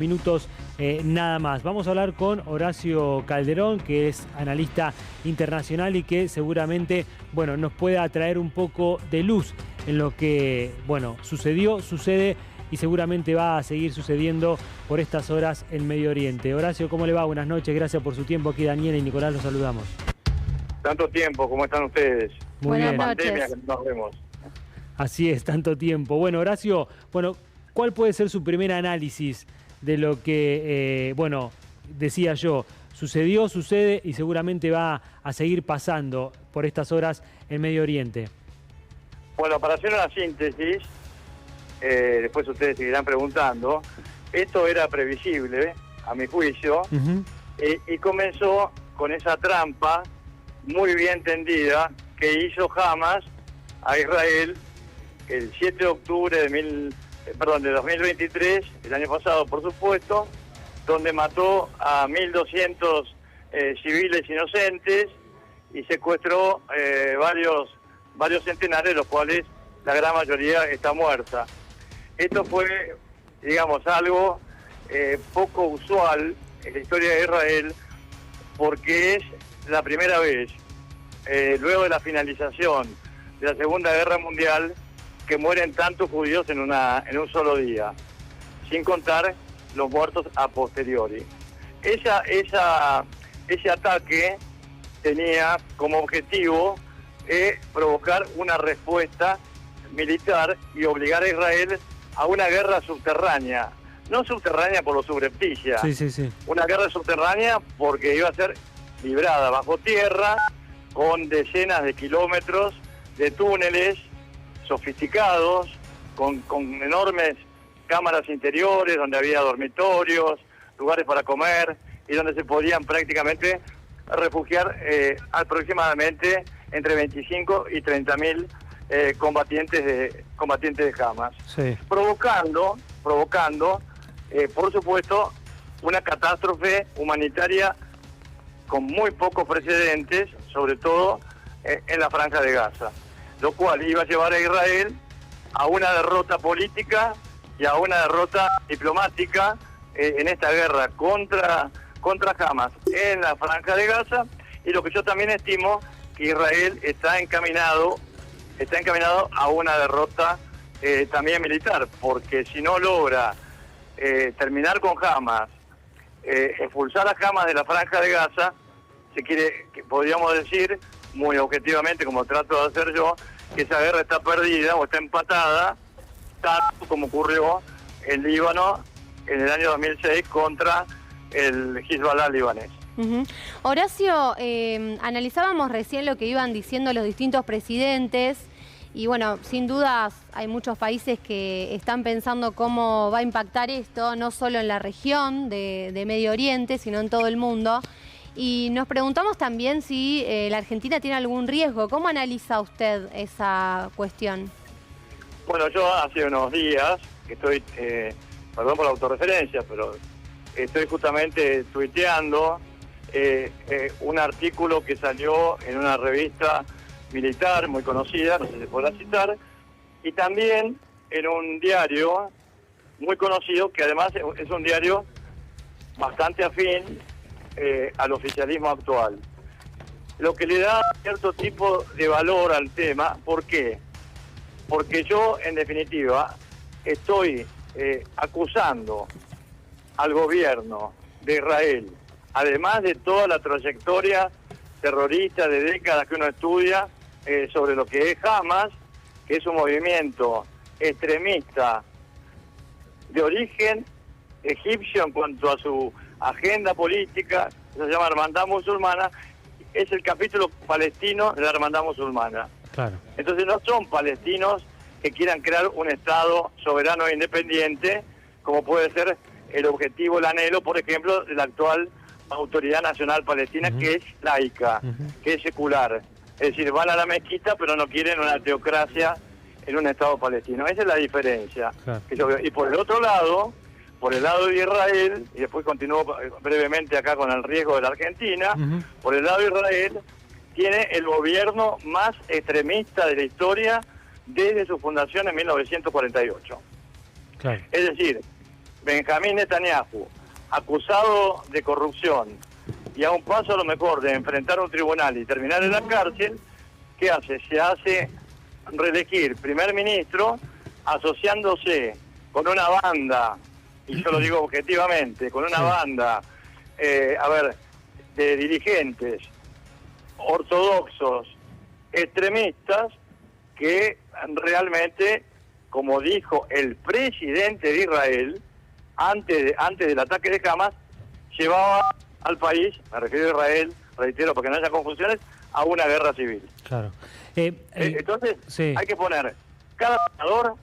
Minutos nada más. Vamos a hablar con Horacio Calderón, que es analista internacional y que seguramente, bueno, nos pueda traer un poco de luz en lo que, bueno, sucedió, sucede y seguramente va a seguir sucediendo por estas horas en Medio Oriente. Horacio, ¿cómo le va? Buenas noches, gracias por su tiempo. Aquí Daniela y Nicolás los saludamos. Tanto tiempo, ¿cómo están ustedes? Muy bien. Buenas noches. Pandemia que nos vemos. Así es, tanto tiempo. Bueno, Horacio, ¿cuál puede ser su primer análisis de lo que, bueno, decía yo, sucedió, sucede y seguramente va a seguir pasando por estas horas en Medio Oriente? Bueno, para hacer una síntesis, después ustedes seguirán preguntando, esto era previsible, a mi juicio, y comenzó con esa trampa muy bien tendida que hizo Hamas a Israel el 7 de octubre de 2023, el año pasado por supuesto, donde mató a 1.200 civiles inocentes y secuestró varios centenares, de los cuales la gran mayoría está muerta. Esto fue, digamos, algo poco usual en la historia de Israel, porque es la primera vez, luego de la finalización de la Segunda Guerra Mundial, que mueren tantos judíos en un solo día, sin contar los muertos a posteriori. Ese ataque tenía como objetivo provocar una respuesta militar y obligar a Israel a una guerra subterránea. No subterránea por lo subrepticia, sí. Una guerra subterránea porque iba a ser librada bajo tierra, con decenas de kilómetros de túneles sofisticados, con enormes cámaras interiores donde había dormitorios, lugares para comer y donde se podían prácticamente refugiar aproximadamente entre 25 y 30.000 combatientes de Hamas, sí. Provocando, por supuesto, una catástrofe humanitaria con muy pocos precedentes, sobre todo en la Franja de Gaza, lo cual iba a llevar a Israel a una derrota política y a una derrota diplomática en esta guerra contra Hamas en la Franja de Gaza, y lo que yo también estimo que Israel está encaminado a una derrota también militar, porque si no logra terminar con Hamas, expulsar a Hamas de la Franja de Gaza, podríamos decir muy objetivamente, como trato de hacer yo, que esa guerra está perdida o está empatada, tanto como ocurrió en Líbano en el año 2006 contra el Hezbollah libanés. Horacio, analizábamos recién lo que iban diciendo los distintos presidentes y bueno, sin dudas hay muchos países que están pensando cómo va a impactar esto, no solo en la región de Medio Oriente, sino en todo el mundo. Y nos preguntamos también si la Argentina tiene algún riesgo. ¿Cómo analiza usted esa cuestión? Bueno, yo hace unos días que estoy, perdón por la autorreferencia, pero estoy justamente tuiteando un artículo que salió en una revista militar muy conocida, no sé si se podrá citar, y también en un diario muy conocido, que además es un diario bastante afín al oficialismo actual, lo que le da cierto tipo de valor al tema. ¿Por qué? Porque yo, en definitiva, estoy acusando al gobierno de Israel, además de toda la trayectoria terrorista de décadas que uno estudia sobre lo que es Hamas, que es un movimiento extremista de origen egipcio en cuanto a su agenda política, se llama Hermandad Musulmana, es el capítulo palestino de la Hermandad Musulmana. Claro. Entonces no son palestinos que quieran crear un Estado soberano e independiente, como puede ser el objetivo, el anhelo, por ejemplo, de la actual Autoridad Nacional Palestina, que es laica, que es secular. Es decir, van a la mezquita, pero no quieren una teocracia en un Estado palestino. Esa es la diferencia. Claro. Que yo veo. Y por el otro lado, por el lado de Israel, y después continúo brevemente acá con el riesgo de la Argentina, por el lado de Israel, tiene el gobierno más extremista de la historia desde su fundación en 1948. Claro. Es decir, Benjamín Netanyahu, acusado de corrupción y a un paso a lo mejor de enfrentar un tribunal y terminar en la cárcel, ¿qué hace? Se hace reelegir primer ministro asociándose con una banda, y yo lo digo objetivamente, con una banda, de dirigentes ortodoxos, extremistas, que realmente, como dijo el presidente de Israel, antes del ataque de Hamas, llevaba al país, me refiero a Israel, reitero, para que no haya confusiones, a una guerra civil. Claro. Entonces, sí. hay que poner cada jugador,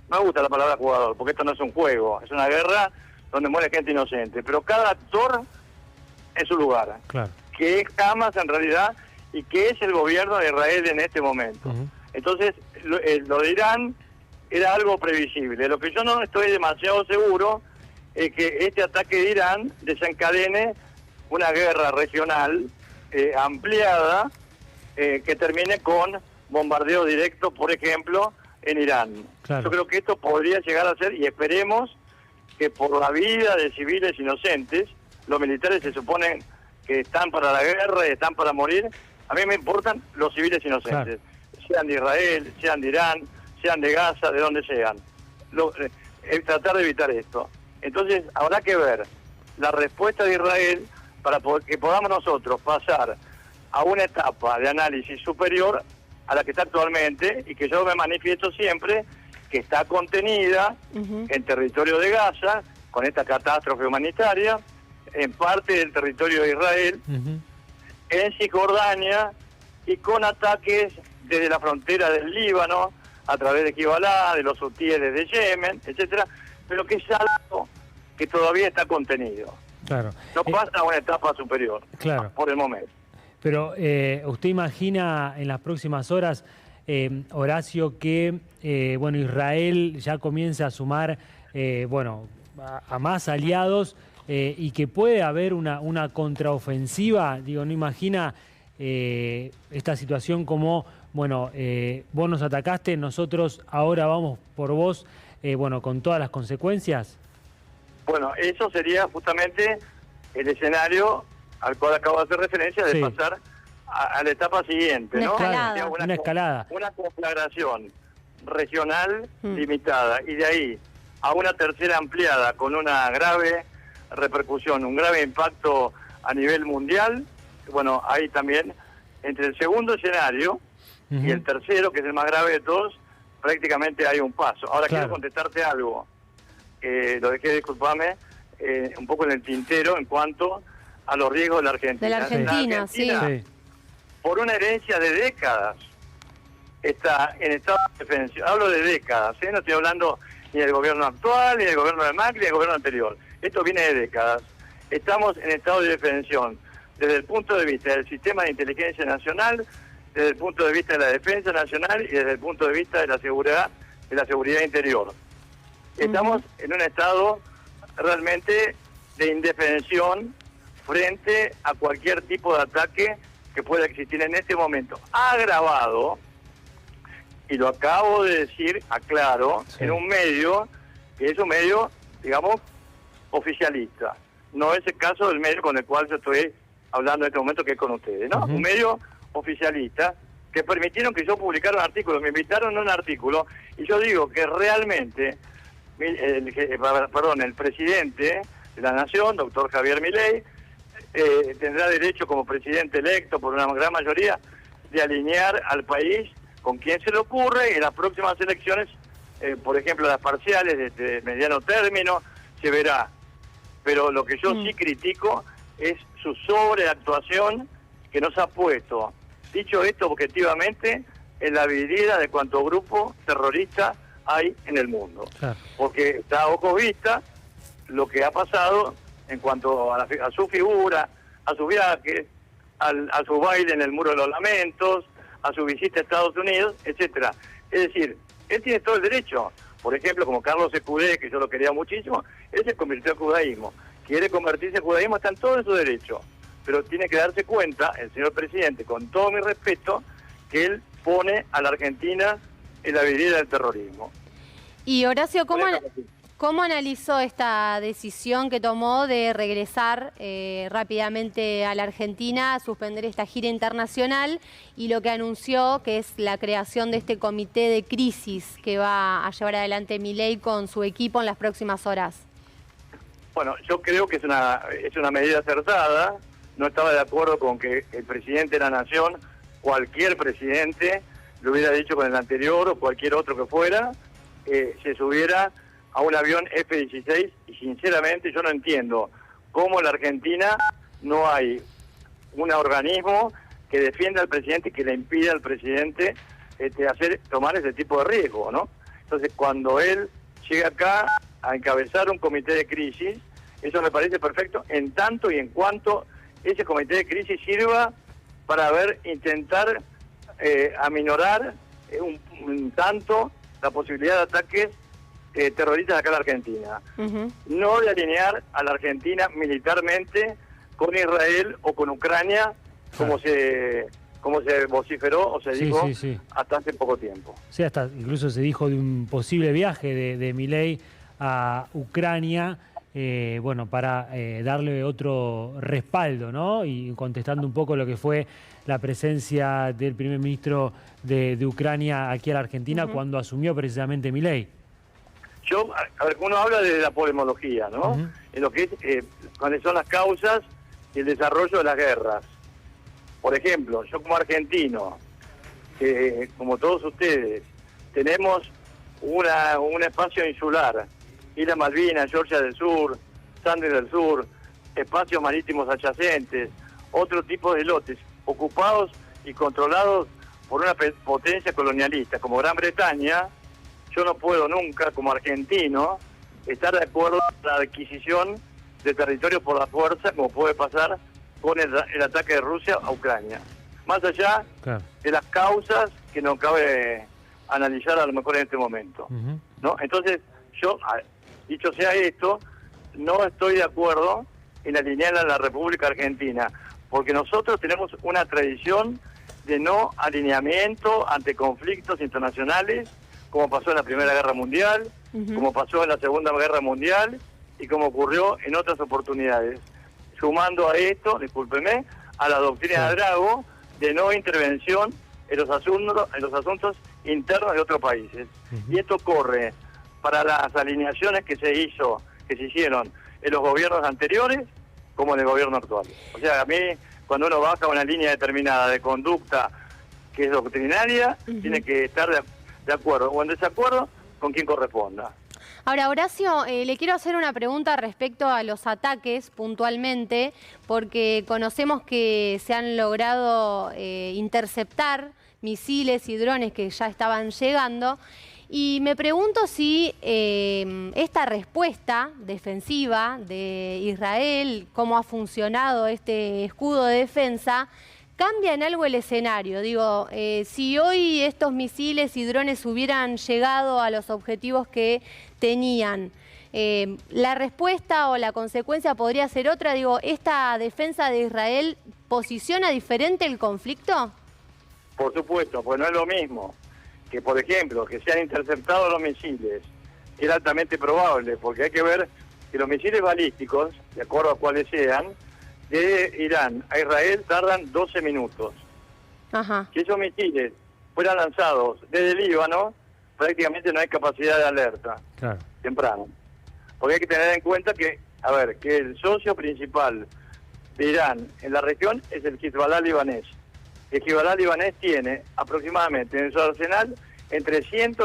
me gusta la palabra jugador, porque esto no es un juego, es una guerra donde muere gente inocente, pero cada actor en su lugar, Claro. que es Hamas en realidad, y que es el gobierno de Israel en este momento. Entonces, lo de Irán era algo previsible. Lo que yo no estoy demasiado seguro es que este ataque de Irán desencadene una guerra regional ampliada que termine con bombardeo directo, por ejemplo, en Irán. Claro. Yo creo que esto podría llegar a ser, y esperemos que por la vida de civiles inocentes, los militares se suponen que están para la guerra y están para morir. A mí me importan los civiles inocentes, sean de Israel, sean de Irán, sean de Gaza, de donde sean. Tratar de evitar esto. Entonces, habrá que ver la respuesta de Israel para que podamos nosotros pasar a una etapa de análisis superior a la que está actualmente, y que yo me manifiesto siempre que está contenida en territorio de Gaza, con esta catástrofe humanitaria, en parte del territorio de Israel, en Cisjordania, y con ataques desde la frontera del Líbano, a través de Hezbollah, de los hutíes desde Yemen, etcétera, pero que es algo que todavía está contenido. Claro. No pasa a una etapa superior, claro, por el momento. Pero ¿usted imagina en las próximas horas, Horacio, que Israel ya comience a sumar a más aliados y que puede haber una contraofensiva? Digo, ¿no imagina esta situación como, vos nos atacaste, nosotros ahora vamos por vos, con todas las consecuencias? Bueno, eso sería justamente el escenario al cual acabo de hacer referencia, de pasar a la etapa siguiente, ¿no? Una escalada. Una conflagración regional limitada, y de ahí a una tercera ampliada con una grave repercusión, un grave impacto a nivel mundial. Bueno, ahí también, entre el segundo escenario y el tercero, que es el más grave de todos, prácticamente hay un paso. Ahora quiero contestarte algo, lo dejé, disculpame, un poco en el tintero en cuanto a los riesgos de la Argentina. De la Argentina, sí. Por una herencia de décadas, está en estado de defensión. Hablo de décadas, no estoy hablando ni del gobierno actual, ni del gobierno de Macri, ni del gobierno anterior. Esto viene de décadas. Estamos en estado de defensión desde el punto de vista del sistema de inteligencia nacional, desde el punto de vista de la defensa nacional y desde el punto de vista de la seguridad interior. Estamos en un estado realmente de indefensión frente a cualquier tipo de ataque que pueda existir en este momento. Agravado, y lo acabo de decir, aclaro, en un medio que es un medio, digamos, oficialista. No es el caso del medio con el cual yo estoy hablando en este momento, que es con ustedes, ¿no? Un medio oficialista que permitieron que yo publicara un artículo, me invitaron a un artículo, y yo digo que realmente el presidente de la Nación, doctor Javier Milei, tendrá derecho como presidente electo por una gran mayoría de alinear al país con quien se le ocurre, y en las próximas elecciones, por ejemplo las parciales de mediano término, se verá. Pero lo que yo sí critico es su sobreactuación que nos ha puesto, dicho esto objetivamente, en la vidriera de cuánto grupo terrorista hay en el mundo. Porque está a ojos vista lo que ha pasado en cuanto a su figura, a sus viajes, a su baile en el Muro de los Lamentos, a su visita a Estados Unidos, etcétera. Es decir, él tiene todo el derecho. Por ejemplo, como Carlos Escudé, que yo lo quería muchísimo, él se convirtió al judaísmo. Quiere convertirse al judaísmo, está en todo en su derecho. Pero tiene que darse cuenta, el señor presidente, con todo mi respeto, que él pone a la Argentina en la vidriera del terrorismo. Y Horacio, ¿Cómo analizó esta decisión que tomó de regresar rápidamente a la Argentina, suspender esta gira internacional y lo que anunció que es la creación de este comité de crisis que va a llevar adelante Milei con su equipo en las próximas horas? Bueno, yo creo que es una medida acertada. No estaba de acuerdo con que el presidente de la Nación, cualquier presidente, lo hubiera dicho con el anterior o cualquier otro que fuera, se subiera a un avión F-16 y sinceramente yo no entiendo cómo en la Argentina no hay un organismo que defienda al presidente y que le impida al presidente tomar ese tipo de riesgo, ¿no? Entonces cuando él llega acá a encabezar un comité de crisis, eso me parece perfecto en tanto y en cuanto ese comité de crisis sirva para intentar aminorar un tanto la posibilidad de ataques terroristas acá en la Argentina. No de alinear a la Argentina militarmente con Israel o con Ucrania, como se vociferó o se dijo hasta hace poco tiempo. Sí, hasta incluso se dijo de un posible viaje de Milei a Ucrania, bueno, para darle otro respaldo, ¿no? Y contestando un poco lo que fue la presencia del primer ministro de Ucrania aquí a la Argentina cuando asumió precisamente Milei. A ver, uno habla de la polemología, ¿no? En lo que es, cuáles son las causas y el desarrollo de las guerras. Por ejemplo, yo como argentino, como todos ustedes, tenemos un espacio insular, Islas Malvinas, Georgia del Sur, Sandwich del Sur, espacios marítimos adyacentes, otro tipo de lotes, ocupados y controlados por una potencia colonialista como Gran Bretaña. Yo no puedo nunca, como argentino, estar de acuerdo con la adquisición de territorios por la fuerza, como puede pasar con el ataque de Rusia a Ucrania. Más allá de las causas que no cabe analizar a lo mejor en este momento, ¿no? Entonces, yo, dicho sea esto, no estoy de acuerdo en alinear a la República Argentina, porque nosotros tenemos una tradición de no alineamiento ante conflictos internacionales, como pasó en la Primera Guerra Mundial, como pasó en la Segunda Guerra Mundial y como ocurrió en otras oportunidades. Sumando a esto, discúlpeme, a la doctrina de Drago de no intervención en los asuntos internos de otros países. Y esto corre para las alineaciones que se hicieron en los gobiernos anteriores como en el gobierno actual. O sea, a mí, cuando uno baja una línea determinada de conducta que es doctrinaria, tiene que estar de acuerdo o en desacuerdo con quien corresponda. Ahora, Horacio, le quiero hacer una pregunta respecto a los ataques puntualmente, porque conocemos que se han logrado interceptar misiles y drones que ya estaban llegando, y me pregunto si esta respuesta defensiva de Israel, cómo ha funcionado este escudo de defensa, ¿cambia en algo el escenario? Digo, si hoy estos misiles y drones hubieran llegado a los objetivos que tenían, ¿la respuesta o la consecuencia podría ser otra? Digo, ¿esta defensa de Israel posiciona diferente el conflicto? Por supuesto, pues no es lo mismo que, por ejemplo, que se han interceptado los misiles. Es altamente probable, porque hay que ver que los misiles balísticos, de acuerdo a cuáles sean, de Irán a Israel tardan 12 minutos. Si esos misiles fueran lanzados desde Líbano, prácticamente no hay capacidad de alerta temprano. Porque hay que tener en cuenta que, que el socio principal de Irán en la región es el Hezbollah libanés. El Hezbollah libanés tiene aproximadamente en su arsenal entre 100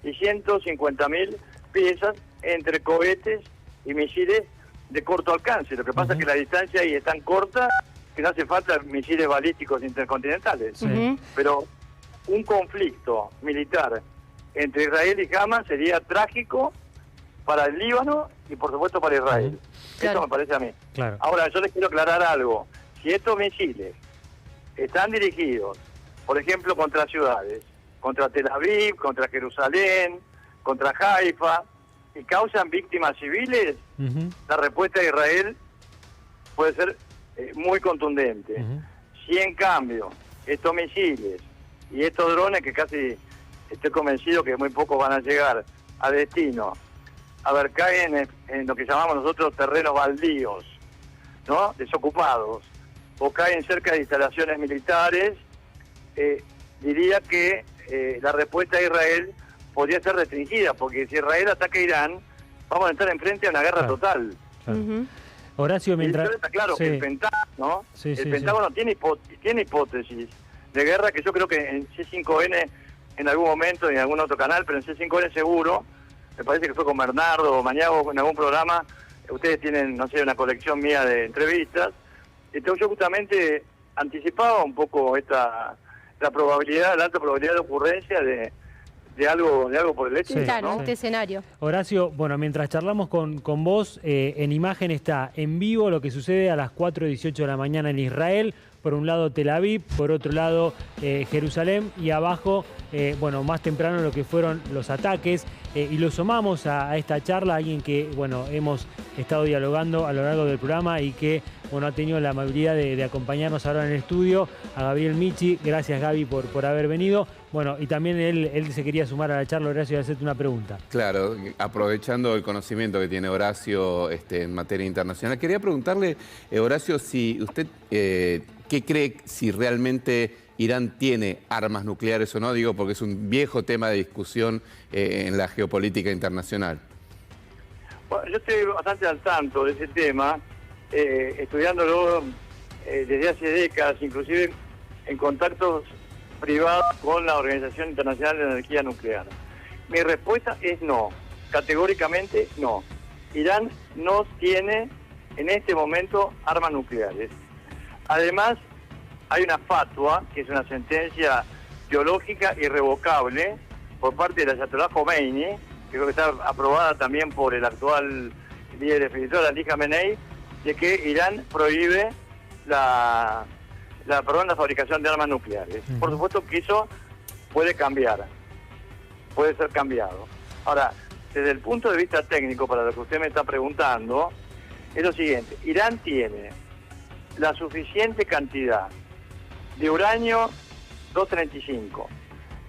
y 150.000 piezas entre cohetes y misiles de corto alcance. Lo que pasa es que la distancia ahí es tan corta que no hace falta misiles balísticos intercontinentales. Pero un conflicto militar entre Israel y Hamas sería trágico para el Líbano y por supuesto para Israel. Eso me parece a mí. Ahora, yo les quiero aclarar algo. Si estos misiles están dirigidos, por ejemplo, contra ciudades, contra Tel Aviv, contra Jerusalén, contra Haifa, y causan víctimas civiles, la respuesta de Israel puede ser muy contundente. Si en cambio estos misiles y estos drones, que casi estoy convencido que muy pocos van a llegar a destino, caen en lo que llamamos nosotros terrenos baldíos, ¿no? Desocupados, o caen cerca de instalaciones militares, diría que la respuesta de Israel podría ser restringida, porque si Israel ataca a Irán, vamos a estar enfrente a una guerra total. Claro. Horacio, mientras... Está claro, sí. el Pentágono, ¿no? Sí, el sí, Pentágono tiene hipótesis de guerra que yo creo que en C5N en algún momento, en algún otro canal, pero en C5N seguro, me parece que fue con Bernardo o Mañago en algún programa, ustedes tienen, no sé, una colección mía de entrevistas, entonces yo justamente anticipaba un poco la alta probabilidad de ocurrencia de algo por el estilo, Sí, claro, ¿no? este escenario. Horacio, bueno, mientras charlamos con vos, en imagen está en vivo lo que sucede a las 4:18 de la mañana en Israel. Por un lado Tel Aviv, por otro lado Jerusalén y abajo, bueno, más temprano lo que fueron los ataques. Y lo sumamos a esta charla, alguien que, bueno, hemos estado dialogando a lo largo del programa y que, bueno, ha tenido la amabilidad de acompañarnos ahora en el estudio, a Gabriel Michi. Gracias, Gaby, por haber venido. Bueno, y también él se quería sumar a la charla, Horacio, y hacerte una pregunta. Claro, aprovechando el conocimiento que tiene Horacio en materia internacional, quería preguntarle, Horacio, si usted, ¿qué cree si realmente Irán tiene armas nucleares o no? Digo, porque es un viejo tema de discusión en la geopolítica internacional. Bueno, yo estoy bastante al tanto de ese tema, estudiándolo desde hace décadas, inclusive en contactos privados con la Organización Internacional de Energía Nuclear. Mi respuesta es no, categóricamente no. Irán no tiene en este momento armas nucleares. Además, hay una fatua, que es una sentencia teológica irrevocable por parte del Ayatollah Khomeini, que creo que está aprobada también por el actual líder espiritual, Ali Khamenei, de que Irán prohíbe la fabricación de armas nucleares. Por supuesto que eso puede cambiar, puede ser cambiado. Ahora, desde el punto de vista técnico, para lo que usted me está preguntando, es lo siguiente: Irán tiene la suficiente cantidad de uranio 235,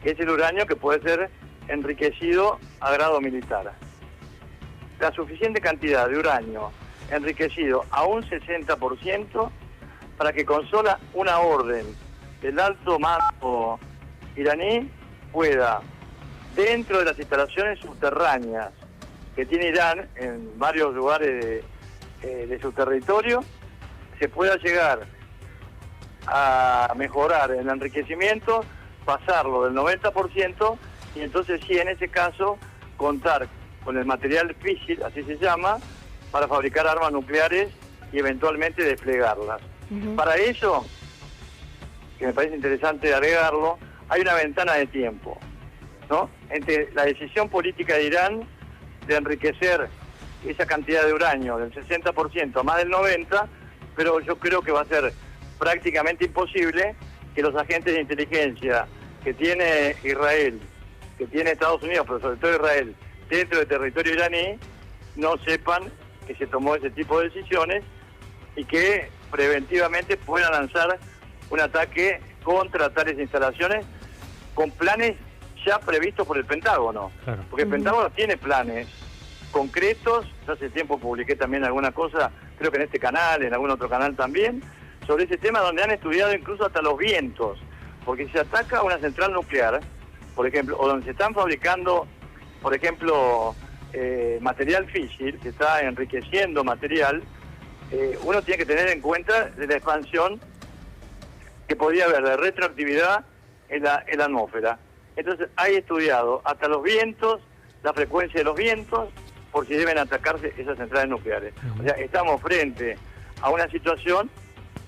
que es el uranio que puede ser enriquecido a grado militar. La suficiente cantidad de uranio enriquecido a un 60% para que con sola una orden del alto mando iraní pueda, dentro de las instalaciones subterráneas que tiene Irán en varios lugares de su territorio, se pueda llegar a mejorar el enriquecimiento, pasarlo del 90%, y entonces sí, en ese caso, contar con el material físil, así se llama, para fabricar armas nucleares y eventualmente desplegarlas. Para eso, que me parece interesante agregarlo, hay una ventana de tiempo, ¿no? Entre la decisión política de Irán de enriquecer esa cantidad de uranio del 60% a más del 90%, pero yo creo que va a ser prácticamente imposible que los agentes de inteligencia que tiene Israel, que tiene Estados Unidos, pero sobre todo Israel, dentro del territorio iraní, no sepan que se tomó ese tipo de decisiones y que preventivamente puedan lanzar un ataque contra tales instalaciones con planes ya previstos por el Pentágono. Claro. Porque el Pentágono tiene planes concretos. Yo hace tiempo publiqué también alguna cosa, creo que en este canal, en algún otro canal también, sobre ese tema, donde han estudiado incluso hasta los vientos. Porque si se ataca una central nuclear, por ejemplo, o donde se están fabricando, por ejemplo, material físil, se está enriqueciendo material, uno tiene que tener en cuenta de la expansión que podría haber de retroactividad en la atmósfera. Entonces hay estudiado hasta los vientos, la frecuencia de los vientos, por si deben atacarse esas centrales nucleares. O sea, estamos frente a una situación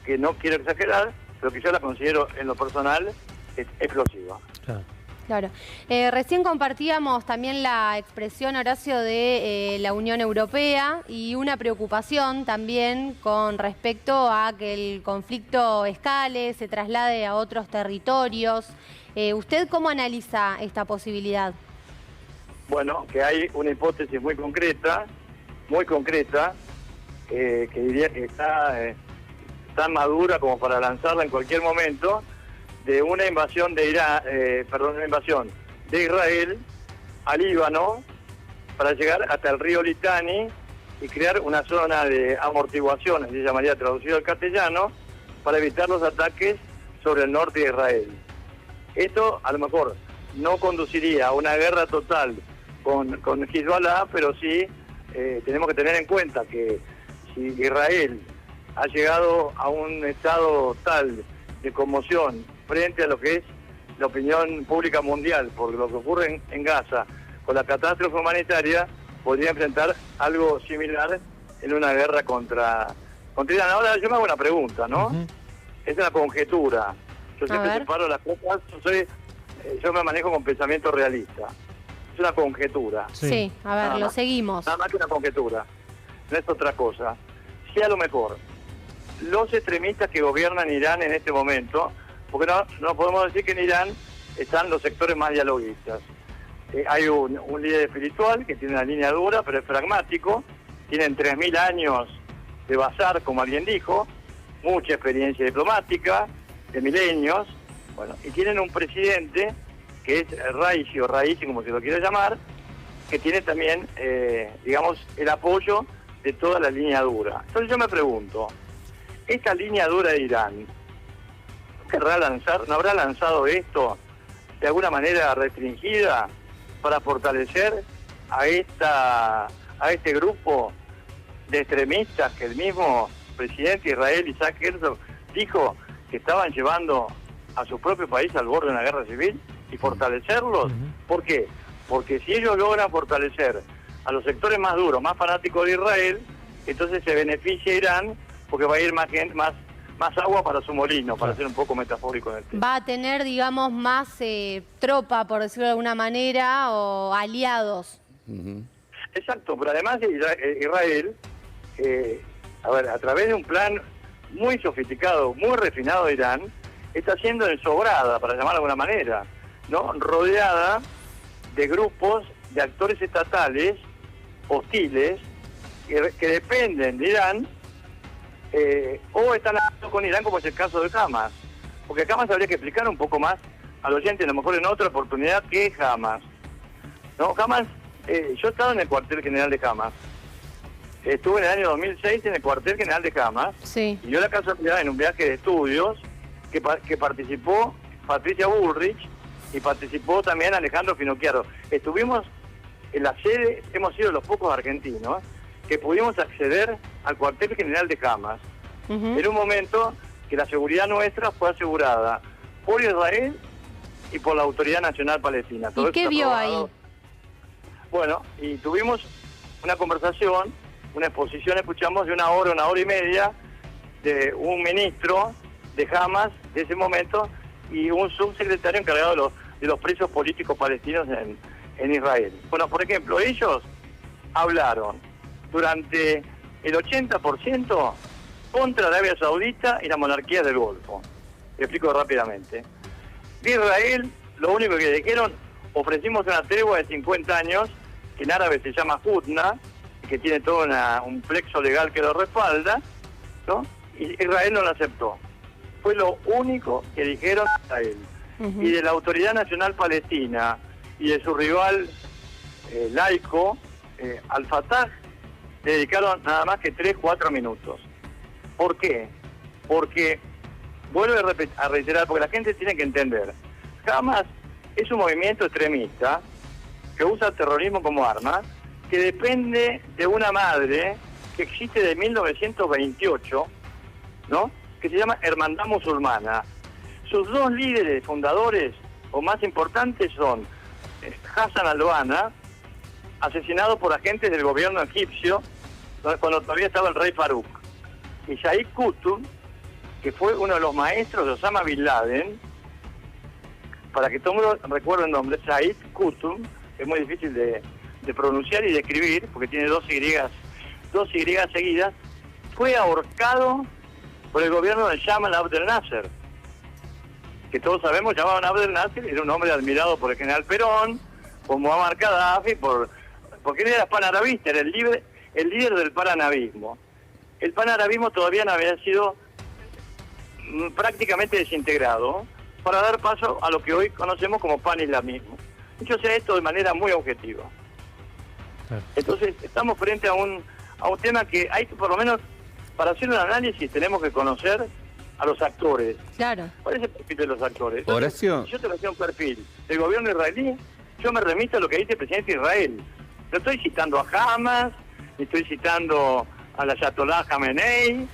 que no quiero exagerar, pero que yo la considero en lo personal explosiva. Claro. Claro. Recién compartíamos también la expresión, Horacio, de la Unión Europea y una preocupación también con respecto a que el conflicto escale, se traslade a otros territorios. ¿Usted cómo analiza esta posibilidad? Bueno, que hay una hipótesis muy concreta, que diría que está tan madura como para lanzarla en cualquier momento, de una invasión de una invasión de Israel a Líbano, para llegar hasta el río Litani y crear una zona de amortiguación, se llamaría traducido al castellano, para evitar los ataques sobre el norte de Israel. Esto a lo mejor no conduciría a una guerra total con Hezbollah, pero sí tenemos que tener en cuenta que si Israel ha llegado a un estado tal de conmoción frente a lo que es la opinión pública mundial por lo que ocurre en Gaza, con la catástrofe humanitaria, podría enfrentar algo similar en una guerra contra Irán. Ahora yo me hago una pregunta, ¿no? Es una conjetura. Yo siempre separo las cosas, yo me manejo con pensamiento realista. Es una conjetura. Sí, a ver, lo seguimos. Nada más que una conjetura. No es otra cosa. Si a lo mejor los extremistas que gobiernan Irán en este momento, porque no podemos decir que en Irán están los sectores más dialoguistas. Hay un líder espiritual que tiene una línea dura, pero es pragmático. Tienen 3.000 años de bazar, como alguien dijo, mucha experiencia diplomática, de milenios, bueno, y tienen un presidente que es Raisi o Raisi, como se lo quiera llamar, que tiene también, digamos, el apoyo de toda la línea dura. Entonces yo me pregunto, ¿esta línea dura de Irán no habrá lanzado esto de alguna manera restringida para fortalecer a este grupo de extremistas que el mismo presidente de Israel, Isaac Herzog, dijo que estaban llevando a su propio país al borde de una guerra civil y fortalecerlos? ¿Por qué? Porque si ellos logran fortalecer a los sectores más duros, más fanáticos de Israel, entonces se beneficia Irán porque va a ir más gente, más agua para su molino, para ser un poco metafórico en el tema. Va a tener, digamos, más tropa, por decirlo de alguna manera, o aliados. Exacto, pero además Israel, a través de un plan muy sofisticado, muy refinado de Irán, está siendo ensobrada, para llamarlo de alguna manera, ¿no? Rodeada de grupos de actores estatales hostiles que dependen de Irán, o están hablando con Irán, como es el caso de Hamas. Porque Hamas habría que explicar un poco más al oyente, a lo mejor en otra oportunidad, qué es Hamas. ¿No? Hamas, yo he estado en el cuartel general de Hamas. Estuve en el año 2006 en el cuartel general de Hamas. Sí. Y yo la casualidad en un viaje de estudios que participó Patricia Bullrich y participó también Alejandro Finocchiaro. Estuvimos en la sede, hemos sido los pocos argentinos que pudimos acceder al cuartel general de Hamas. En un momento que la seguridad nuestra fue asegurada por Israel y por la Autoridad Nacional Palestina. ¿Y qué vio ahí? Bueno, y tuvimos una conversación, una exposición, escuchamos de una hora y media de un ministro de Hamas de ese momento y un subsecretario encargado de los presos políticos palestinos en Israel. Bueno, por ejemplo, ellos hablaron durante el 80% contra Arabia Saudita y la monarquía del Golfo. Te explico rápidamente. De Israel, lo único que dijeron, ofrecimos una tregua de 50 años, que en árabe se llama Hudna, que tiene todo un plexo legal que lo respalda, ¿no? Y Israel no lo aceptó. Fue lo único que dijeron a Israel. Y de la Autoridad Nacional Palestina y de su rival laico, Al-Fatah, le dedicaron nada más que 3-4 minutos. ¿Por qué? Porque, vuelvo a reiterar, porque la gente tiene que entender, Hamas es un movimiento extremista que usa el terrorismo como arma, que depende de una madre que existe de 1928, ¿no? Que se llama Hermandad Musulmana. Sus dos líderes fundadores o más importantes son Hassan al-Banna, asesinado por agentes del gobierno egipcio cuando todavía estaba el rey Farouk, y Said Qutb, que fue uno de los maestros de Osama Bin Laden. Para que todo el mundo recuerde el nombre, Said Qutb, es muy difícil de pronunciar y de escribir, porque tiene dos Y seguidas, fue ahorcado por el gobierno de Jamal Abdel Nasser, que todos sabemos llamaban Abdel Nasser, era un hombre admirado por el general Perón, por Muammar Gaddafi, porque él era panarabista, era el líder del panarabismo. El panarabismo todavía no había sido prácticamente desintegrado para dar paso a lo que hoy conocemos como panislamismo. Yo sé esto de manera muy objetiva. Claro. Entonces, estamos frente a un tema que hay que, por lo menos, para hacer un análisis, tenemos que conocer a los actores. Claro. ¿Cuál es el perfil de los actores? Entonces, Horacio. si yo te hacía un perfil del gobierno israelí, yo me remito a lo que dice el presidente de Israel. No estoy citando a Hamas, ni estoy citando al Ayatollah Khamenei,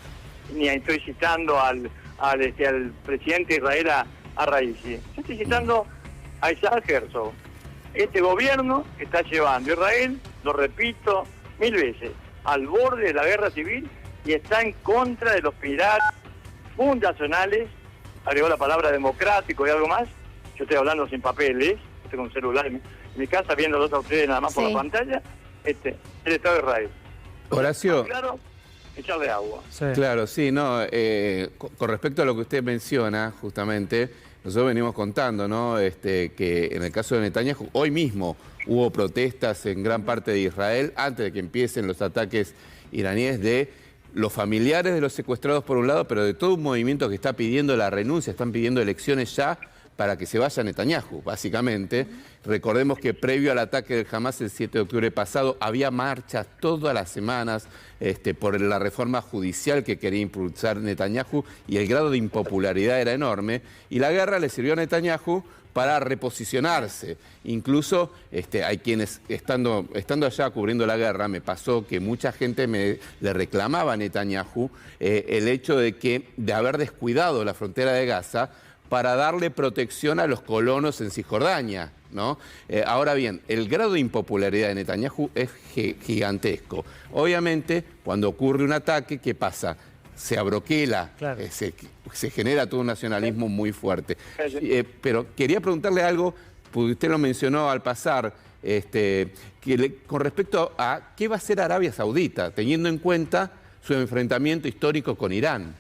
ni estoy citando al presidente de Israel, a Raisi. Yo estoy citando a Isaac Herzog. Este gobierno está llevando a Israel, lo repito 1000 veces, al borde de la guerra civil y está en contra de los pilares fundacionales, agregó la palabra democrático y algo más. Yo estoy hablando sin papeles, estoy con un celular en mi casa viéndolos a ustedes nada más por la pantalla. El Estado de Israel. Horacio. Claro, echarle agua. Sí. Claro, sí, no. Con respecto a lo que usted menciona, justamente, nosotros venimos contando, ¿no? Que en el caso de Netanyahu, hoy mismo hubo protestas en gran parte de Israel, antes de que empiecen los ataques iraníes, de los familiares de los secuestrados por un lado, pero de todo un movimiento que está pidiendo la renuncia, están pidiendo elecciones ya para que se vaya Netanyahu, básicamente. Recordemos que previo al ataque del Hamas el 7 de octubre pasado, había marchas todas las semanas por la reforma judicial que quería impulsar Netanyahu y el grado de impopularidad era enorme. Y la guerra le sirvió a Netanyahu para reposicionarse. Incluso hay quienes, estando allá cubriendo la guerra, me pasó que mucha gente le reclamaba a Netanyahu el hecho de haber descuidado la frontera de Gaza para darle protección a los colonos en Cisjordania, ¿no? Ahora bien, el grado de impopularidad de Netanyahu es gigantesco. Obviamente, cuando ocurre un ataque, ¿qué pasa? Se abroquela, claro. Se genera todo un nacionalismo muy fuerte. Pero quería preguntarle algo, porque usted lo mencionó al pasar, con respecto a qué va a hacer Arabia Saudita, teniendo en cuenta su enfrentamiento histórico con Irán.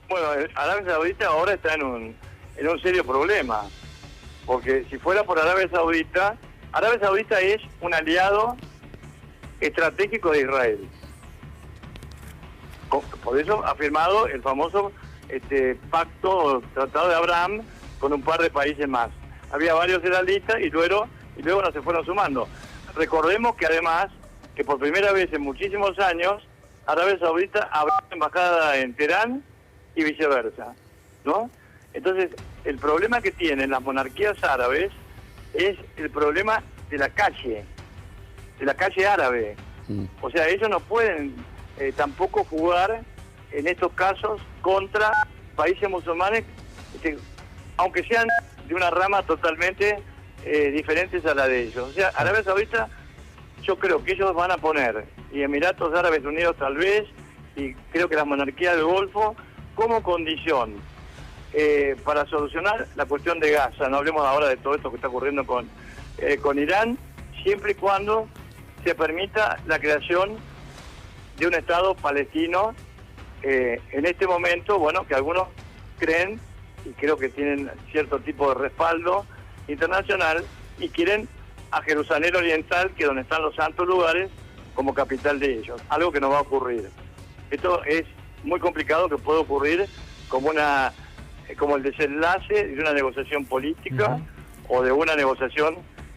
Bueno, Arabia Saudita ahora está en un serio problema, porque si fuera por Arabia Saudita es un aliado estratégico de Israel. Por eso ha firmado el famoso pacto, tratado de Abraham, con un par de países más. Había varios israelitas y luego no se fueron sumando. Recordemos que además, que por primera vez en muchísimos años, Arabia Saudita abrió embajada en Teherán y viceversa, ¿no? Entonces, el problema que tienen las monarquías árabes es el problema de la calle árabe. O sea, ellos no pueden tampoco jugar en estos casos contra países musulmanes, aunque sean de una rama totalmente diferentes a la de ellos. O sea, Arabia Saudita, yo creo que ellos van a poner, y Emiratos Árabes Unidos tal vez, y creo que las monarquías del Golfo, como condición para solucionar la cuestión de Gaza. No hablemos ahora de todo esto que está ocurriendo con Irán, siempre y cuando se permita la creación de un Estado palestino en este momento, bueno, que algunos creen, y creo que tienen cierto tipo de respaldo internacional, y quieren a Jerusalén Oriental, que es donde están los santos lugares, como capital de ellos. Algo que no va a ocurrir. Esto es muy complicado, que puede ocurrir como el desenlace de una negociación política o de una negociación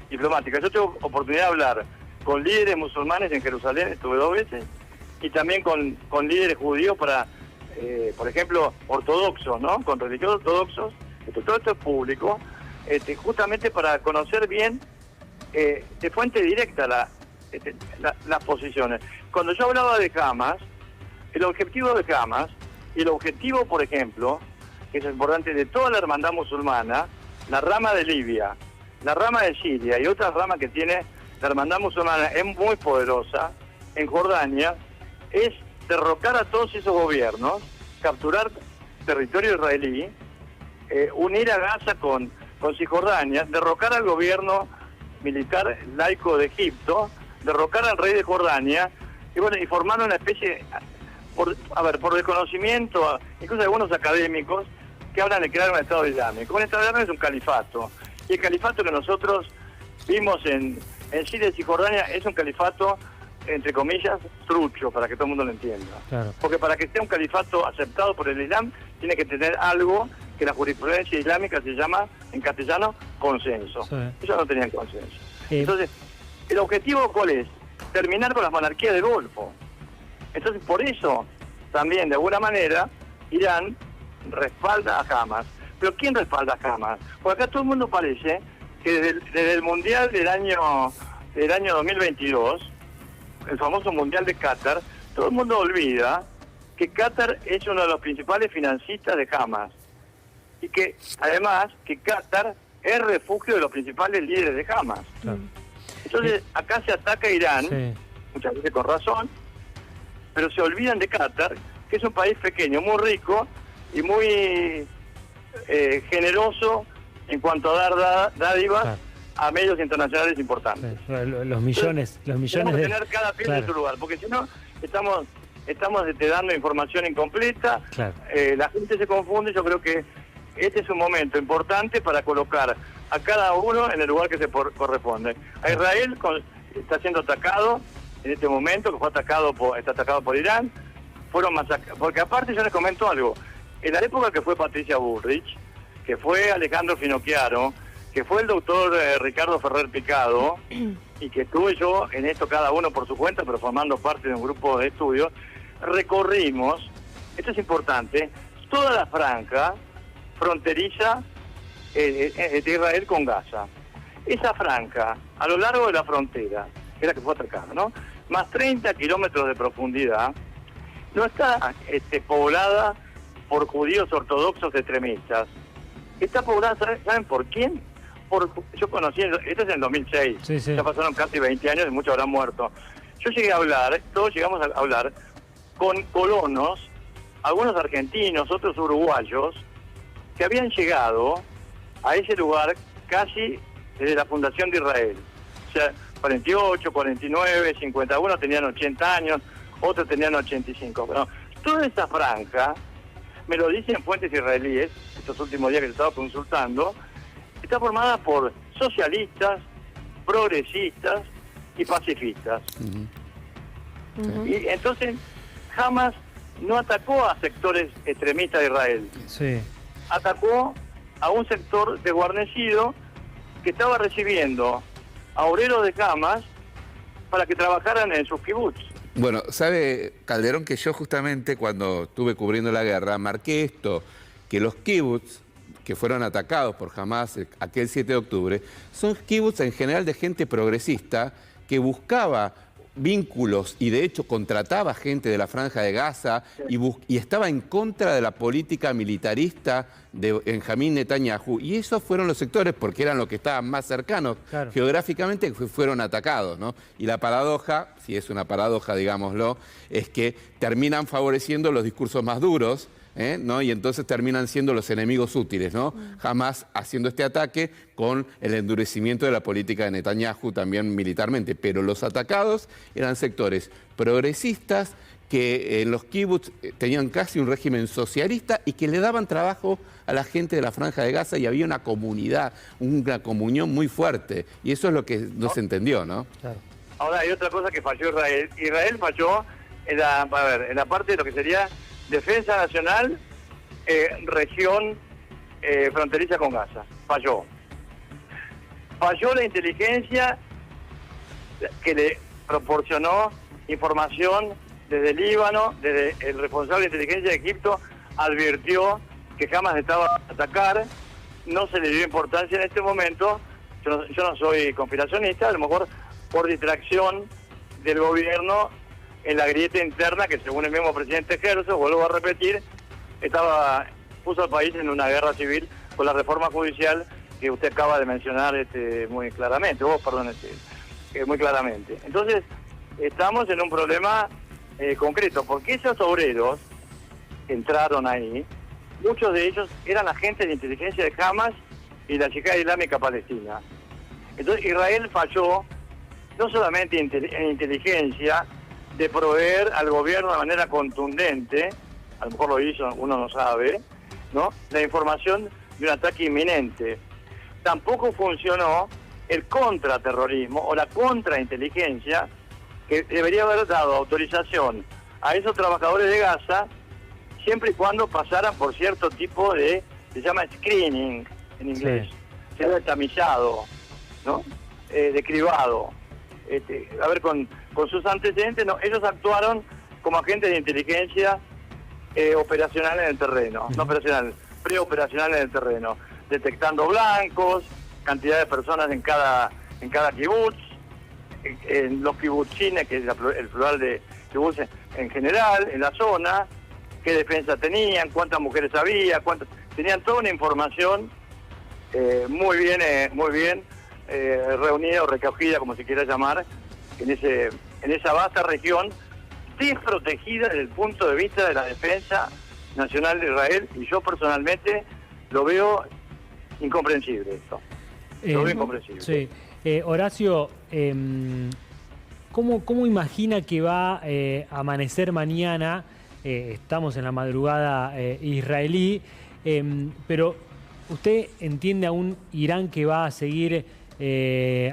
diplomática. Yo tengo oportunidad de hablar con líderes musulmanes en Jerusalén, estuve 2 veces, y también con líderes judíos por ejemplo, ortodoxos, ¿no? Con religiosos ortodoxos. Todo esto es público, justamente para conocer bien de fuente directa las posiciones. Cuando yo hablaba de Hamas, el objetivo de Hamas, y el objetivo, por ejemplo, que es importante, de toda la hermandad musulmana, la rama de Libia, la rama de Siria y otra rama que tiene la hermandad musulmana, es muy poderosa, en Jordania, es derrocar a todos esos gobiernos, capturar territorio israelí, unir a Gaza con Cisjordania, derrocar al gobierno militar laico de Egipto, derrocar al rey de Jordania, y bueno, y formar una especie, por desconocimiento, incluso algunos académicos que hablan de crear un Estado Islámico. Un Estado Islámico es un califato, y el califato que nosotros vimos en Siria y Cisjordania es un califato, entre comillas, trucho, para que todo el mundo lo entienda. Claro. Porque para que sea un califato aceptado por el Islam, tiene que tener algo que la jurisprudencia islámica se llama, en castellano, consenso. Sí. Ellos no tenían consenso. Entonces, ¿El objetivo cuál es? Terminar con las monarquías del Golfo. Entonces, por eso, también, de alguna manera, Irán respalda a Hamas. ¿Pero quién respalda a Hamas? Porque acá todo el mundo parece que desde el Mundial del año 2022, el famoso Mundial de Qatar, todo el mundo olvida que Qatar es uno de los principales financistas de Hamas. Y que, además, que Qatar es refugio de los principales líderes de Hamas. Claro. Entonces, acá se ataca a Irán, Sí. muchas veces con razón, pero se olvidan de Qatar, que es un país pequeño, muy rico y muy generoso en cuanto a dar dádivas Claro. a medios internacionales importantes. Sí, los millones Tenemos que de... tener cada pie Claro. en su lugar, porque si no, estamos dando información incompleta, Claro. la gente se confunde. Yo creo que este es un momento importante para colocar a cada uno en el lugar que se corresponde. A Israel está siendo atacado en este momento, que está atacado por Irán, fueron masacrados, porque aparte yo les comento algo, en la época que fue Patricia Bullrich, que fue Alejandro Finocchiaro, que fue el doctor Ricardo Ferrer Picado, y que estuve yo en esto cada uno por su cuenta, pero formando parte de un grupo de estudio, recorrimos, esto es importante, toda la franja fronteriza de Israel con Gaza. Esa franja, a lo largo de la frontera, que es la que fue atacada, ¿no?, más 30 kilómetros de profundidad, no está poblada por judíos ortodoxos extremistas. Está poblada, ¿saben por quién? Yo conocí, esto es en 2006, Sí, sí. ya pasaron casi 20 años y muchos habrán muerto. Yo llegué a hablar, todos llegamos a hablar con colonos, algunos argentinos, otros uruguayos, que habían llegado a ese lugar casi desde la fundación de Israel. O sea, 48, 49, 51 tenían 80 años, otros tenían 85. Pero toda esa franja, me lo dicen fuentes israelíes, estos últimos días que he estado consultando, está formada por socialistas, progresistas y pacifistas. Y entonces, Hamas no atacó a sectores extremistas de Israel, Sí. atacó a un sector desguarnecido que estaba recibiendo a obreros de Hamas para que trabajaran en sus kibbutz. Bueno, sabe, Calderón, que yo justamente cuando estuve cubriendo la guerra marqué esto, que los kibbutz que fueron atacados por Hamas aquel 7 de octubre, son kibbutz en general de gente progresista que buscaba vínculos y de hecho contrataba gente de la Franja de Gaza y estaba en contra de la política militarista de Benjamín Netanyahu, y esos fueron los sectores, porque eran los que estaban más cercanos Claro. geográficamente, que fueron atacados, ¿no? Y la paradoja, si es una paradoja, digámoslo, es que terminan favoreciendo los discursos más duros, ¿no? Y entonces terminan siendo los enemigos útiles, ¿no? Jamás haciendo este ataque con el endurecimiento de la política de Netanyahu también militarmente. Pero los atacados eran sectores progresistas que en los kibbutz tenían casi un régimen socialista y que le daban trabajo a la gente de la Franja de Gaza, y había una comunidad, una comunión muy fuerte. Y eso es lo que no se entendió, ¿no? Claro. Ahora hay otra cosa que falló Israel. Israel falló en la parte de lo que sería defensa nacional, región fronteriza con Gaza. Falló. Falló la inteligencia que le proporcionó información desde Líbano, desde el responsable de inteligencia de Egipto, advirtió que Hamas estaba a atacar. No se le dio importancia en este momento. Yo no soy conspiracionista, a lo mejor por distracción del gobierno en la grieta interna que, según el mismo presidente Herzog, vuelvo a repetir, puso al país en una guerra civil con la reforma judicial que usted acaba de mencionar muy claramente, muy claramente. Entonces, estamos en un problema concreto, porque esos obreros que entraron ahí, muchos de ellos eran agentes de inteligencia de Hamas y la Yihad Islámica Palestina. Entonces, Israel falló no solamente en inteligencia, de proveer al gobierno de manera contundente, a lo mejor lo hizo, uno no sabe, ¿no?, la información de un ataque inminente. Tampoco funcionó el contraterrorismo o la contrainteligencia, que debería haber dado autorización a esos trabajadores de Gaza siempre y cuando pasaran por cierto tipo se llama screening en inglés, Sí. se llama tamizado, ¿no?, de cribado. a ver, con sus antecedentes, no, ellos actuaron como agentes de inteligencia operacional en el terreno, no operacional, preoperacional en el terreno, detectando blancos, cantidad de personas en cada kibutz, en los kibutzines, que es el plural de kibutz en general, en la zona, qué defensa tenían, cuántas mujeres había, tenían toda una información muy bien reunida o recogida, como se quiera llamar, en esa vasta región desprotegida desde el punto de vista de la defensa nacional de Israel, y yo personalmente lo veo incomprensible esto. Lo veo incomprensible. Sí. Horacio, ¿cómo imagina que va a amanecer mañana? Estamos en la madrugada israelí, pero ¿usted entiende a un Irán que va a seguir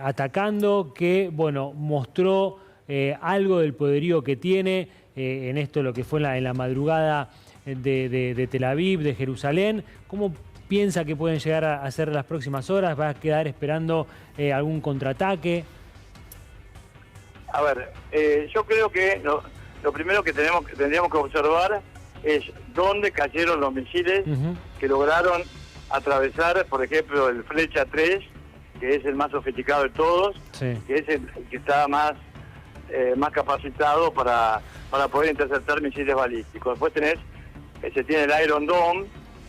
atacando, que bueno, mostró algo del poderío que tiene en esto, lo que fue en la madrugada de Tel Aviv, de Jerusalén? ¿Cómo piensa que pueden llegar a ser las próximas horas? ¿Va a quedar esperando algún contraataque? A ver, yo creo que lo primero que tendríamos que observar es dónde cayeron los misiles que lograron atravesar, por ejemplo, el Flecha 3, que es el más sofisticado de todos, sí, que es el que está más capacitado para poder interceptar misiles balísticos. Después se tiene el Iron Dome,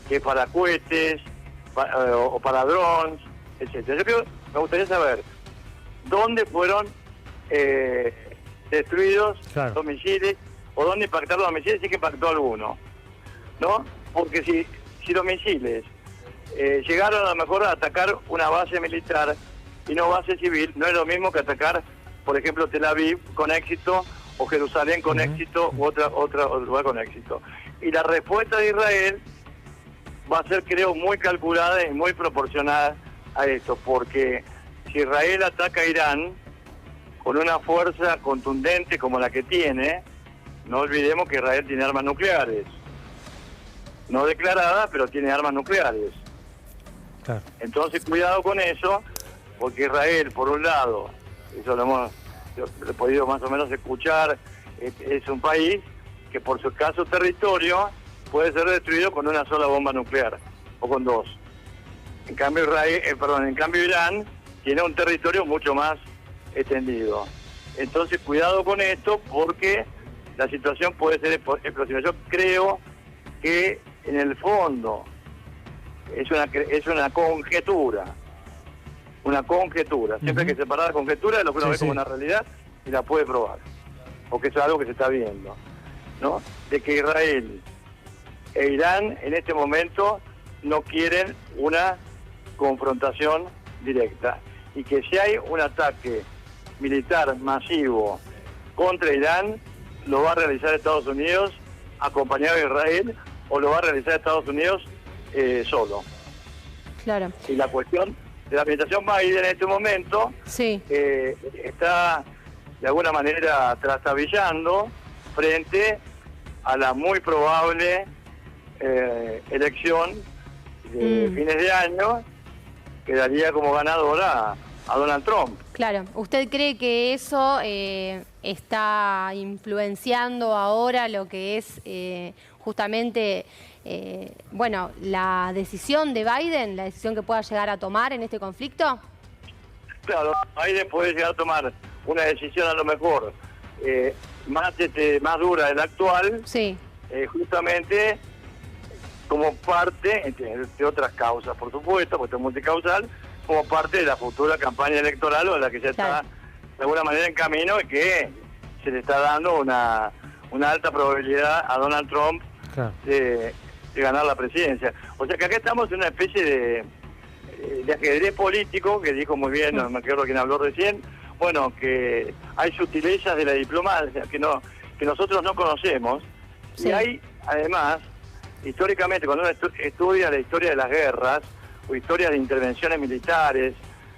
que es para cohetes o para drones, etc. Me gustaría saber dónde fueron destruidos los misiles, o dónde impactaron los misiles, si que impactó alguno, ¿no? Porque si los misiles llegaron a lo mejor a atacar una base militar y no base civil, no es lo mismo que atacar, por ejemplo, Tel Aviv con éxito, o Jerusalén con éxito, u otro lugar con éxito. Y la respuesta de Israel va a ser, creo, muy calculada y muy proporcionada a esto, porque si Israel ataca a Irán con una fuerza contundente como la que tiene, no olvidemos que Israel tiene armas nucleares, no declaradas, pero tiene armas nucleares. Claro. Entonces, cuidado con eso, porque Israel, por un lado, eso lo he podido más o menos escuchar, es un país que por su escaso territorio puede ser destruido con una sola bomba nuclear, o con dos. En cambio, Irán tiene un territorio mucho más extendido. Entonces, cuidado con esto, porque la situación puede ser explosiva. Yo creo que en el fondo es una conjetura. Siempre hay que separar la conjetura de lo que uno ve como una realidad y la puede probar, porque eso es algo que se está viendo, ¿no? De que Israel e Irán en este momento no quieren una confrontación directa, y que si hay un ataque militar masivo contra Irán, lo va a realizar Estados Unidos acompañado de Israel, o lo va a realizar Estados Unidos solo. Claro. Y la cuestión de la administración Biden en este momento está de alguna manera trastabillando frente a la muy probable elección de fines de año, que daría como ganadora a Donald Trump. Claro. ¿Usted cree que eso está influenciando ahora lo que es justamente la decisión de Biden, la decisión que pueda llegar a tomar en este conflicto? Claro, Biden puede llegar a tomar una decisión a lo mejor más dura de la actual, sí, justamente como parte, entre otras causas, por supuesto, porque es multicausal, como parte de la futura campaña electoral, o de la que ya está de alguna manera en camino, y que se le está dando una alta probabilidad a Donald Trump de ganar la presidencia. O sea que acá estamos en una especie de ajedrez político, que dijo muy bien, no me acuerdo quién habló recién, bueno, que hay sutilezas de la diplomacia que nosotros no conocemos, y hay, además, históricamente, cuando uno estudia la historia de las guerras, o historias de intervenciones militares,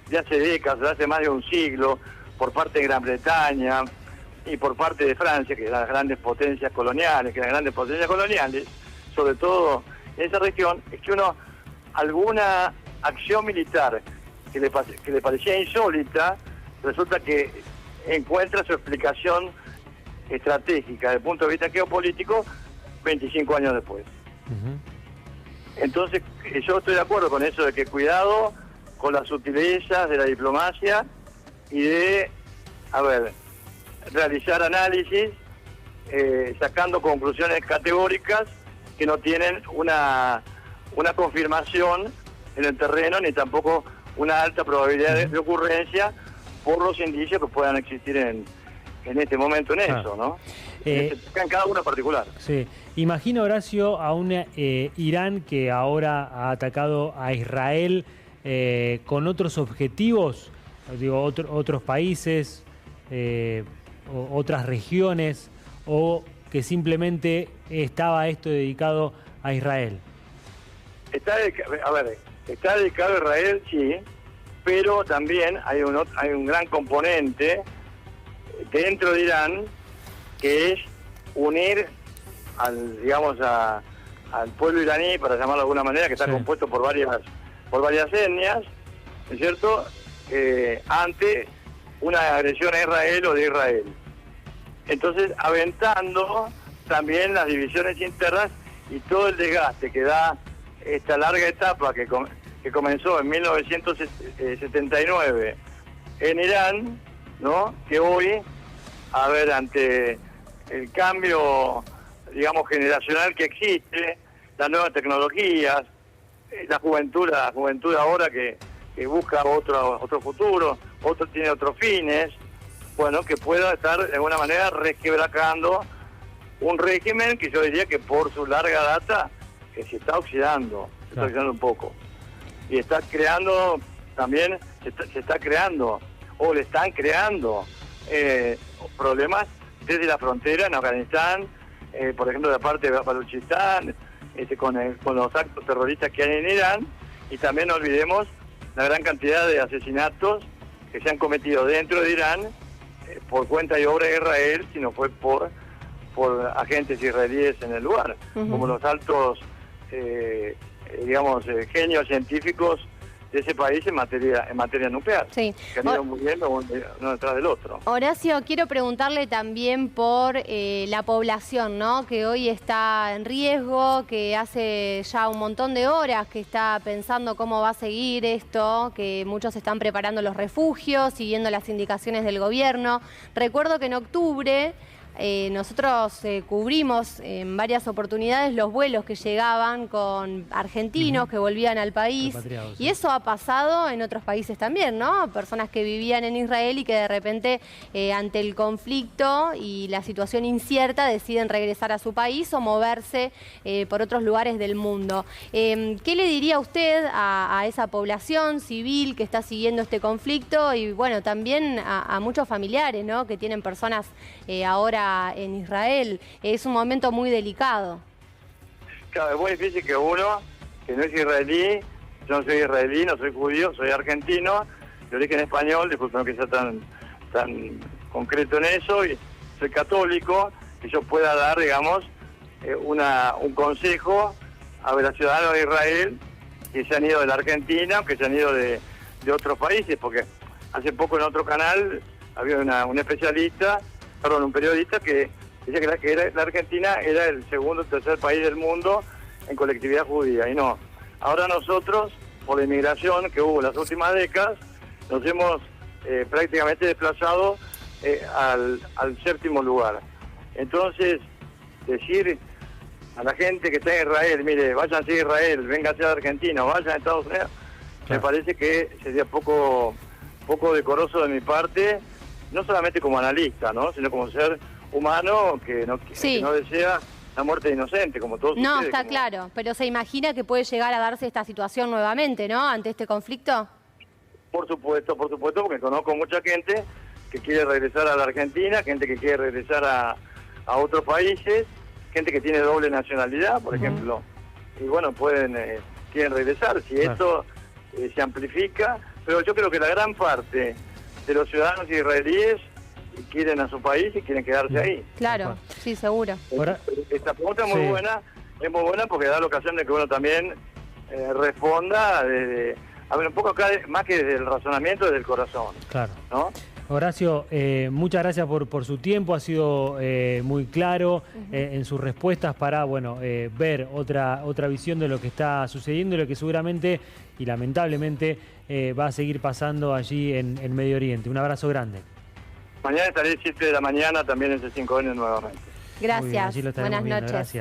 de hace décadas, de hace más de un siglo, por parte de Gran Bretaña y por parte de Francia, que eran las grandes potencias coloniales, sobre todo en esa región, es que alguna acción militar que le parecía insólita, resulta que encuentra su explicación estratégica desde el punto de vista geopolítico 25 años después. Entonces, yo estoy de acuerdo con eso de que cuidado con las sutilezas de la diplomacia y de, realizar análisis sacando conclusiones categóricas que no tienen una confirmación en el terreno ni tampoco una alta probabilidad de ocurrencia por los indicios que puedan existir en este momento en eso, ¿no? En cada uno en particular. Sí. Imagino, Horacio, a un Irán que ahora ha atacado a Israel con otros objetivos, digo, otros países, otras regiones, o que simplemente estaba esto dedicado a Israel. Está dedicado a Israel, sí, pero también hay un gran componente dentro de Irán que es unir al pueblo iraní, para llamarlo de alguna manera, que está compuesto por varias etnias, ¿no es cierto?, ante una agresión a Israel o de Israel. Entonces, aventando también las divisiones internas y todo el desgaste que da esta larga etapa que comenzó en 1979 en Irán, ¿no?, que hoy, ante el cambio, digamos, generacional que existe, las nuevas tecnologías, la juventud ahora que busca otro futuro, tiene otros fines, que pueda estar de alguna manera resquebrajando un régimen que yo diría que por su larga data que se está oxidando, un poco. Y está creando también, se está creando, o le están creando problemas desde la frontera en Afganistán, por ejemplo, de la parte de Baluchistán, con los actos terroristas que hay en Irán, y también no olvidemos la gran cantidad de asesinatos que se han cometido dentro de Irán por cuenta y obra de Israel, sino fue por agentes israelíes en el lugar, como los altos, genios científicos de ese país en materia nuclear, que han ido muriendo uno detrás del otro. Horacio, quiero preguntarle también por la población, ¿no?, que hoy está en riesgo, que hace ya un montón de horas que está pensando cómo va a seguir esto, que muchos están preparando los refugios, siguiendo las indicaciones del gobierno. Recuerdo que en octubre nosotros cubrimos en varias oportunidades los vuelos que llegaban con argentinos que volvían al país, y eso ha pasado en otros países también, ¿no? Personas que vivían en Israel y que de repente ante el conflicto y la situación incierta deciden regresar a su país o moverse por otros lugares del mundo. ¿Qué le diría usted a esa población civil que está siguiendo este conflicto y bueno, también a muchos familiares, ¿no?, que tienen personas ahora en Israel? Es un momento muy delicado. Claro, es muy difícil que uno, que no es israelí, yo no soy israelí, no soy judío, soy argentino, de origen español, disculpen que sea tan concreto en eso, y soy católico, que yo pueda dar, digamos, un consejo a los ciudadanos de Israel que se han ido de la Argentina, que se han ido de otros países, porque hace poco en otro canal había un especialista, un periodista que decía que la Argentina era el segundo o tercer país del mundo en colectividad judía, y no. Ahora nosotros, por la inmigración que hubo en las últimas décadas, nos hemos prácticamente desplazado al séptimo lugar. Entonces, decir a la gente que está en Israel, mire, váyanse a Israel, vénganse a Argentina, vayan a Estados Unidos, me parece que sería poco decoroso de mi parte, no solamente como analista, ¿no?, sino como ser humano que no desea la muerte de inocente, como todos ustedes. No, está claro, pero ¿se imagina que puede llegar a darse esta situación nuevamente, ¿no?, ante este conflicto? Por supuesto, porque conozco mucha gente que quiere regresar a la Argentina, gente que quiere regresar a otros países, gente que tiene doble nacionalidad, por ejemplo, y bueno, quieren regresar, si esto se amplifica, pero yo creo que la gran parte de los ciudadanos israelíes quieren a su país y quieren quedarse ahí. Claro, sí, seguro. Esta pregunta es muy buena porque da la ocasión de que uno también responda un poco acá, más que desde el razonamiento, desde el corazón. Claro. ¿No? Horacio, muchas gracias por su tiempo, ha sido muy claro en sus respuestas para ver otra visión de lo que está sucediendo y lo que seguramente y lamentablemente va a seguir pasando allí en Medio Oriente. Un abrazo grande. Mañana estaré 7 de la mañana también en C5N nuevamente. Gracias, Muy bien, allí lo estaremos buenas viendo. noches. Gracias.